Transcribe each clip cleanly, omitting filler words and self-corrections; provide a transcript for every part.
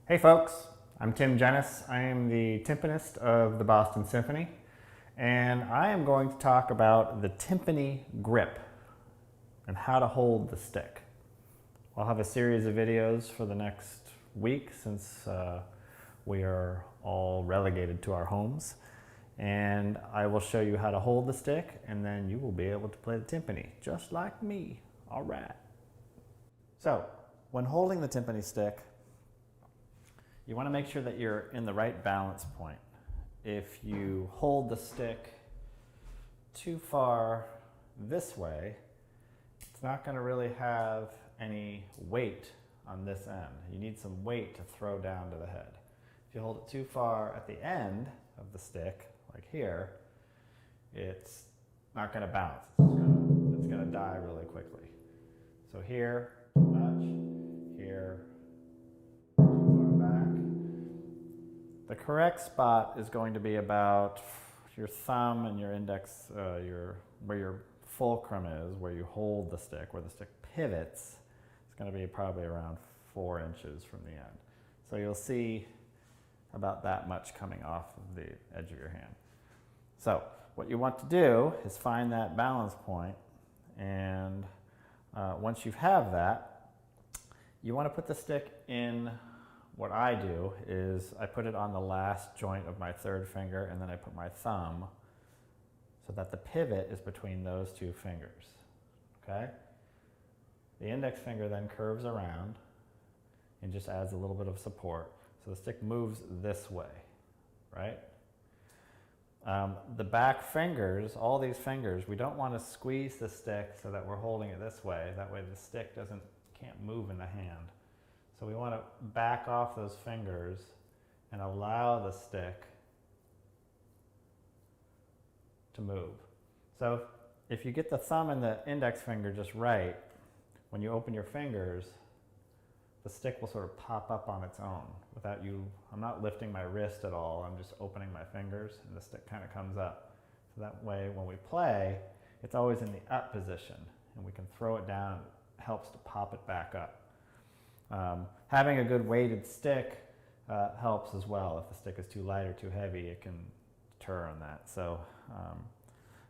Hey folks, I'm Tim Genis. I am the timpanist of the Boston Symphony, and I am going to talk about the timpani grip and how to hold the stick. I'll have a series of videos for the next week since we are all relegated to our homes, and I will show you how to hold the stick, and then you will be able to play the timpani just like me. All right. So, when holding the timpani stick, you want to make sure that you're in the right balance point. If you hold the stick too far this way, it's not going to really have any weight on this end. You need some weight to throw down to the head. If you hold it too far at the end of the stick, like here, it's not going to bounce. It's going to die really quickly. So here, too much, here, the correct spot is going to be about your thumb and your index, where your fulcrum is, where you hold the stick, where the stick pivots. It's going to be probably around 4 inches from the end. So you'll see about that much coming off of the edge of your hand. So what you want to do is find that balance point, and once you have that, you want to put the stick in. What I do is I put it on the last joint of my third finger, and then I put my thumb so that the pivot is between those two fingers, okay? The index finger then curves around and just adds a little bit of support. So the stick moves this way, right? The back fingers, all these fingers, we don't want to squeeze the stick so that we're holding it this way. That way the stick can't move in the hand. So we want to back off those fingers and allow the stick to move. So if you get the thumb and the index finger just right, when you open your fingers, the stick will sort of pop up on its own without you. I'm not lifting my wrist at all, I'm just opening my fingers and the stick kind of comes up. So that way when we play, it's always in the up position and we can throw it down. It helps to pop it back up. Having a good weighted stick helps as well. If the stick is too light or too heavy, it can deter on that. So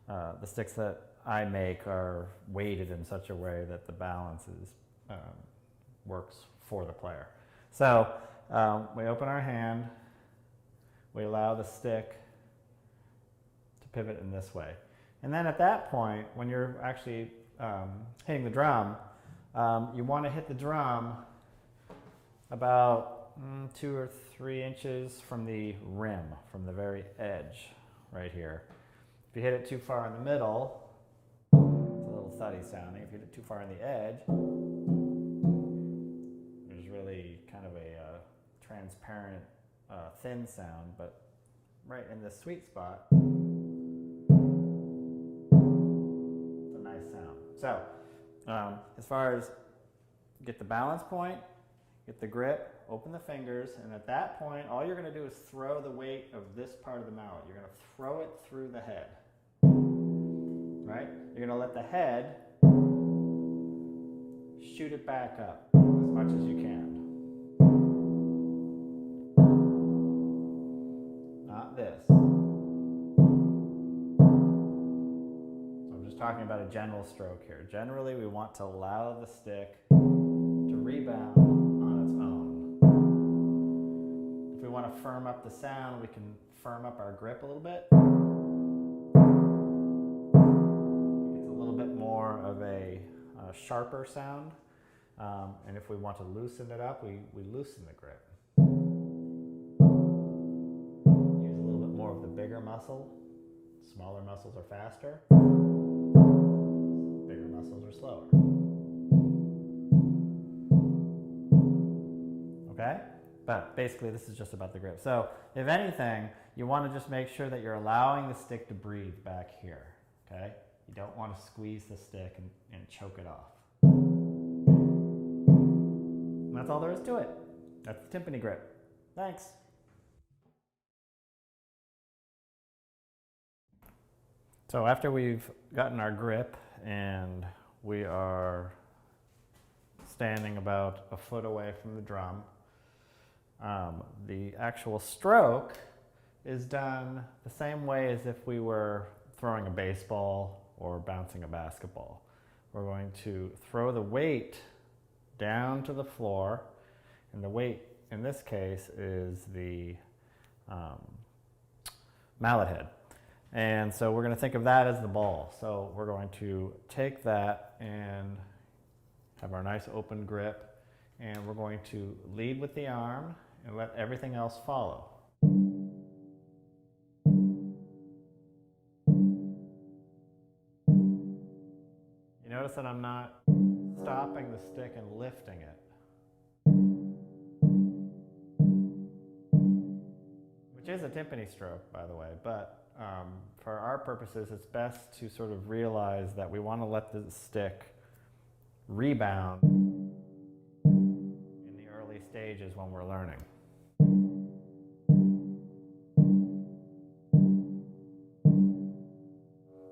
the sticks that I make are weighted in such a way that the balance works for the player. So we open our hand, we allow the stick to pivot in this way. And then at that point, when you're actually hitting the drum, you want to hit the drum about 2 or 3 inches from the rim, from the very edge right here. If you hit it too far in the middle, it's a little thuddy sounding. If you hit it too far on the edge, there's really kind of a transparent, thin sound, but right in the sweet spot, it's a nice sound. So, as far as get the balance point, get the grip, open the fingers, and at that point, all you're going to do is throw the weight of this part of the mallet. You're going to throw it through the head, right? You're going to let the head shoot it back up as much as you can. Not this. So I'm just talking about a general stroke here. Generally, we want to allow the stick to rebound on its own. If we want to firm up the sound, we can firm up our grip a little bit. It's a little bit more of a sharper sound. And if we want to loosen it up, we loosen the grip. Use a little bit more of the bigger muscle. Smaller muscles are faster. Bigger muscles are slower. Okay? But basically this is just about the grip. So if anything, you want to just make sure that you're allowing the stick to breathe back here. Okay? You don't want to squeeze the stick and choke it off. And that's all there is to it. That's the timpani grip. Thanks. So after we've gotten our grip and we are standing about a foot away from the drum, The actual stroke is done the same way as if we were throwing a baseball or bouncing a basketball. We're going to throw the weight down to the floor, and the weight in this case is the mallet head. And so we're going to think of that as the ball. So we're going to take that and have our nice open grip, and we're going to lead with the arm and let everything else follow. You notice that I'm not stopping the stick and lifting it, which is a timpani stroke, by the way, but for our purposes, it's best to sort of realize that we want to let the stick rebound in the early stages when we're learning.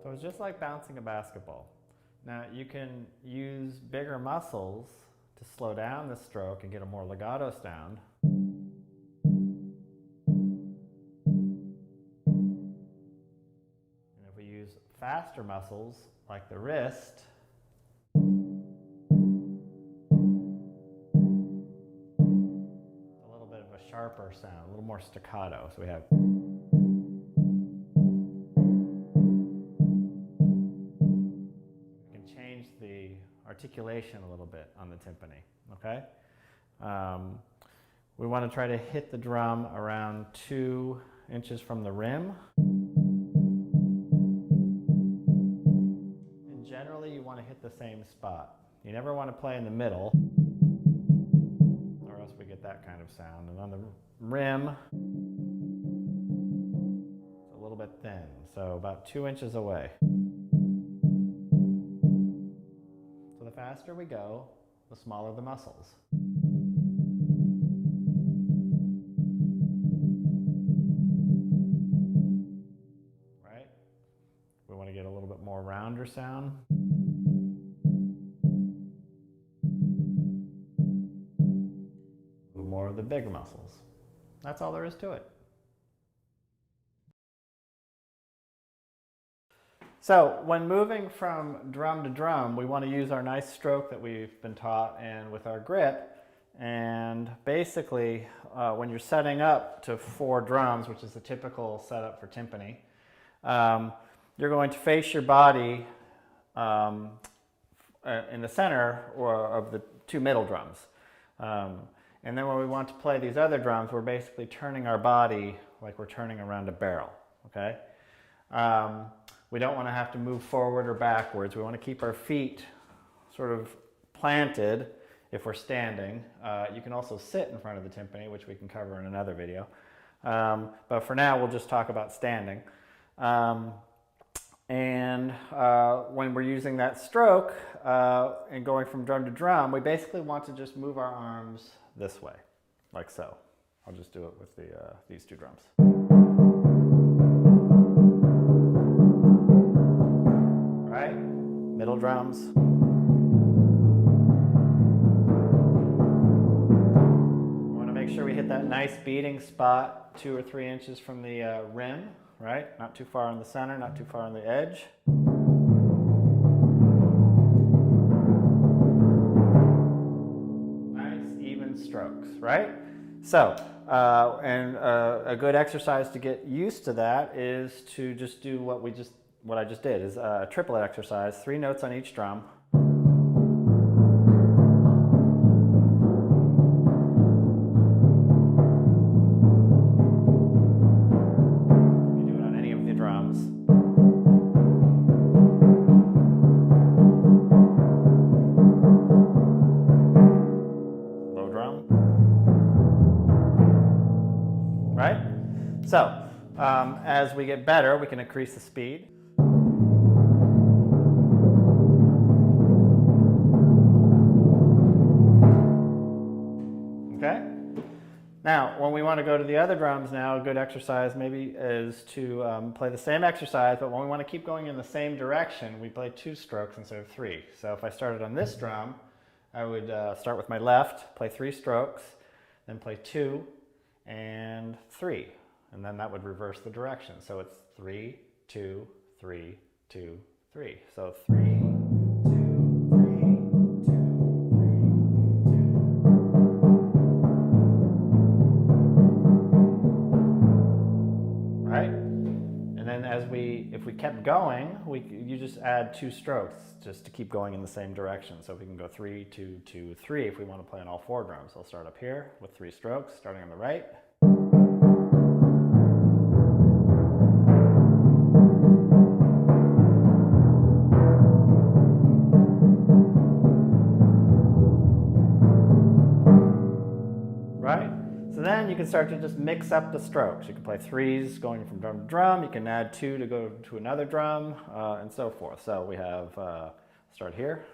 So it's just like bouncing a basketball. Now you can use bigger muscles to slow down the stroke and get a more legato sound. Faster muscles like the wrist, a little bit of a sharper sound, a little more staccato. So we have. We can change the articulation a little bit on the timpani, okay? We want to try to hit the drum around 2 inches from the rim. Generally, you want to hit the same spot. You never want to play in the middle, or else we get that kind of sound. And on the rim, it's a little bit thin, so about 2 inches away. So the faster we go, the smaller the muscles. Right? We want to get a little bit more rounder sound. A little more of the bigger muscles. That's all there is to it. So when moving from drum to drum, we want to use our nice stroke that we've been taught and with our grip. And basically, when you're setting up to 4 drums, which is the typical setup for timpani, you're going to face your body in the center of the 2 middle drums. And then when we want to play these other drums, we're basically turning our body like we're turning around a barrel, okay? We don't want to have to move forward or backwards. We want to keep our feet sort of planted if we're standing. You can also sit in front of the timpani, which we can cover in another video. But for now, we'll just talk about standing. And when we're using that stroke and going from drum to drum, we basically want to just move our arms this way, like so. I'll just do it with these 2 drums. Right? Middle drums. We want to make sure we hit that nice beating spot 2 or 3 inches from the rim. Right? Not too far in the center, not too far on the edge. Nice, even strokes, right? So, a good exercise to get used to that is to just do what I just did, is a triplet exercise, 3 notes on each drum. Right? So, as we get better, we can increase the speed. Okay? Now, when we want to go to the other drums now, a good exercise maybe is to play the same exercise, but when we want to keep going in the same direction, we play 2 strokes instead of 3. So if I started on this drum, I would start with my left, play 3 strokes, then play 2 and 3, and then that would reverse the direction. So it's 3, 2, 3, 2, 3. So 3, 2, 3, 2, 3, 2. Right? And then if we kept going, you just add 2 strokes just to keep going in the same direction. So we can go 3, 2, 2, 3 if we want to play on all 4 drums. I'll start up here with 3 strokes, starting on the right. Right? So then you can start to just mix up the strokes. You can play 3s going from drum to drum. You can add 2 to go to another drum, and so forth. So we have, start here.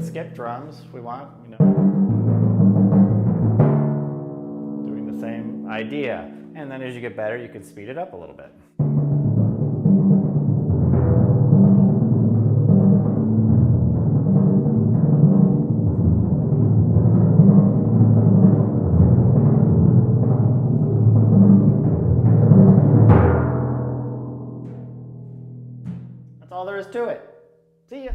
Skip drums if we want, doing the same idea. And then as you get better, you can speed it up a little bit. That's all there is to it. See ya.